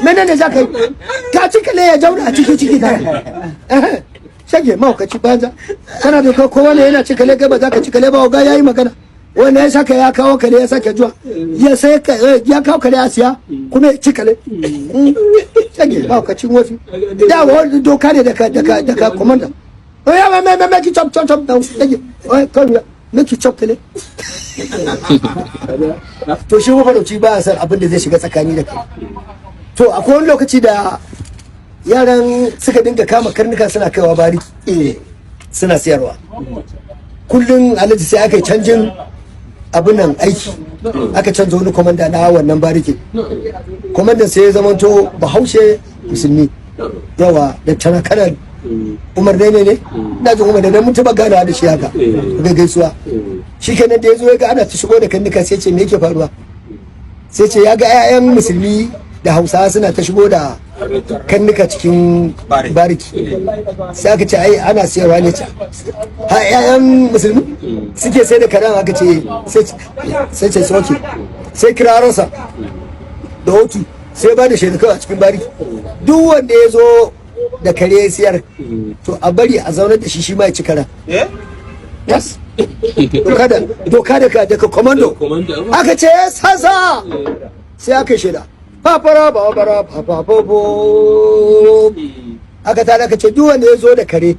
menene za ka yi ka cika ne ya jauna a ciki da shage mahaukaci banza kana da kowa ne yana cika ne ba za ka cika ne ba ga yayi magana wanda ya saka ya kawo kare ya sake zuwa ya sai ya kawo kare ya siya kuma ya cika ne shage mahaukacin wasu da wani doka ne daga komanda ya maki chop down shage kawai maki chop kale to shi mafarauci ba a san abin da zai shiga tsakani da kai to akwai wani lokaci da yaran suka dinga kama karnuka suna kaiwa bari suna siyarwa kullum alhaji sai aka yi canjin abin nan aiki aka canza wani komanda na wannan barikin komandan sai ya zamanto bahaushe musulmi yawa da tanakarar umar ne na jin umar da mun taba gana da shi haka ga gaisuwa shi kenan da ya zo ya ga ana ta shigo da kannuka sai ce me yake faruwa sai ce ya ga 'ya'yan musulmi da hausawa suna ta shigo da kannuka cikin bariki sai aka ce ai ana siyarwa ne ce ha 'ya'yan musulmi suke sai da karen aka ce sai ce soke sai kiraransa da hotu sai ba da shaidu kawai a cikin bariki duk wanda ya zo da kare ya siyar to a bari a zaunar da shi ma ya ci karen yes doka daga komando aka ce sasa sai aka shaida papara babara papapopo aka tare aka ce duk wanda ya zo da kare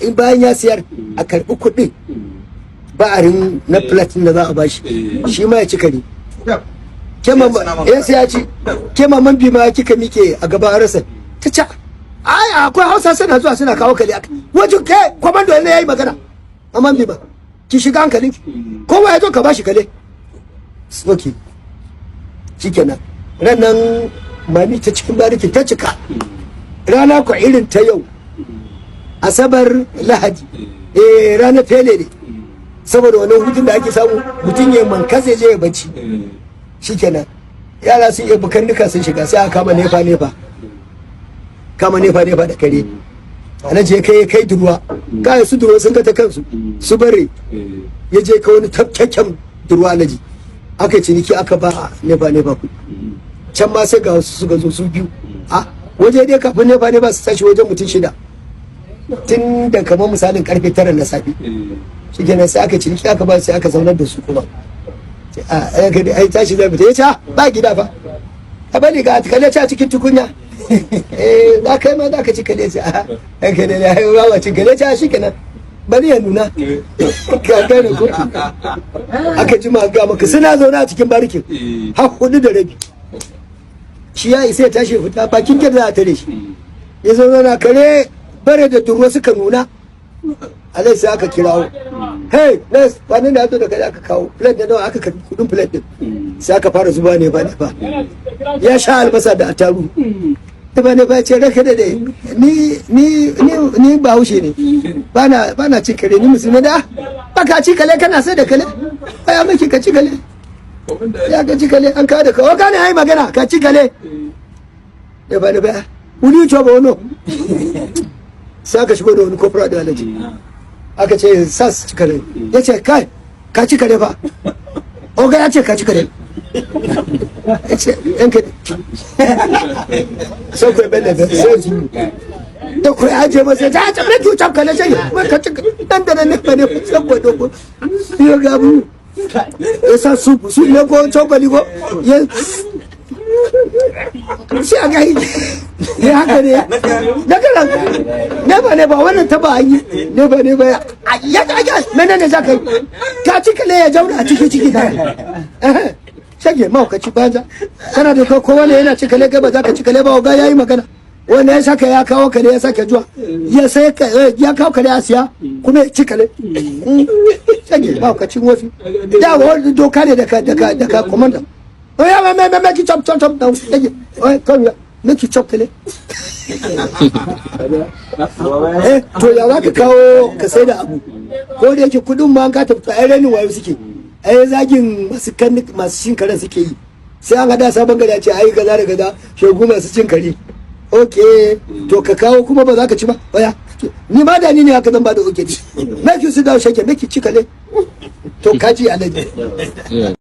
in bayan ya siyar a karbi kuɗi ba'arin na platin da za a bashi shi ma ya ci kare ya ci ke maman bi ma kika mike a gaban rasa ta ca ai akwai hausa suna zuwa suna kawo kare aka wajen ke komando ne yayi magana amma bi ba ki shiga hankalin kowa ya zo ka bashi kale soki shikenan ranan mami ta cikin bariki ta cika rana ko irin ta yau asabar lahadi rana fele ne saboda wannan hutun da ake samu mutum ya mankaze je ya bacci shikenan yara sun iya bukannuka sun shiga sai aka kama nefa da kare alhaji ya kai durwa kayan su durwa sun ta kansu su bare ya je ka wani tafkakken durwa alhaji aka yi ciniki aka ba nefa ku can ma sai ga wasu suka zo su biyu a waje dai kafin nefa su tashi wajen mutum 6 tun da kamar misalin karfe 9 na safe shi kenan sai aka ciniki aka ba sai aka zaunar da su kuma ai tashi zai fita ya ce ba gida fa a bari ga kalle a cikin tukunya za kai ma za ka ci kale ce a kale ne ai ba cin kale ce shi kenan bari ya nuna ka gane ko aka ji ma ga maka suna zaune a cikin barikin har 4:30 shi ya isa ya tashi fita bakin gida za a tare shi ya zauna kare bare da durwa suka nuna alai sai aka kirawo hey nes wani da da kai aka kawo plate da nawa aka karbi kudin plate din sai aka fara zuba ne ba ya sha albasa da ataru ba ce raka da dai ni ba haushe ne ba na cin kare ni musulmi da baka ci kale kana sai da kale ya miki ka ci kale ya ka ci kale an kawo da kawo ka ne ai magana ka ci kale ba wuri ce ba wano sai aka shigo da wani kofra da alaji aka ce sas ci kare ya ce kai ka ci kare ba oga ya ce ka ci kare ya ce yanka sai ku belle da sai su da ku aje masa ta ta ne ku tabka ne sai ka ci dan da ne ba ne saboda ko ya ga bu ya sa su ne ko chokali ko ya shi a gai ya haka ne daga nan ne ba wannan ta ba yi ne ba ya menene za ka yi ka ci kale ya jauna a ciki da shage mahaukaci banza kana da kowa ne yana ci kale ba za ka ci kale ba ga yayi magana wanda ya saka ya kawo kare ya sake zuwa ya sai ya kawo kare ya siya kuma ci kale shage mahaukacin wasu da wani doka ne daga komanda ya maki chop down shage kawai maki chop kale to ya za ka kawo ka sai da abu ko da yake kudin ma an ka tafi ai rainin wayo suke ai zagin masu cin karen suke yi sai an hada sabon gada ce ai gaza da gaza shegu masu cin kare okay to ka kawo kuma ba za ka ci ba baya ni ma da ni ne haka zan ba da okay make you sit down shake make you ci kale to kaji alaji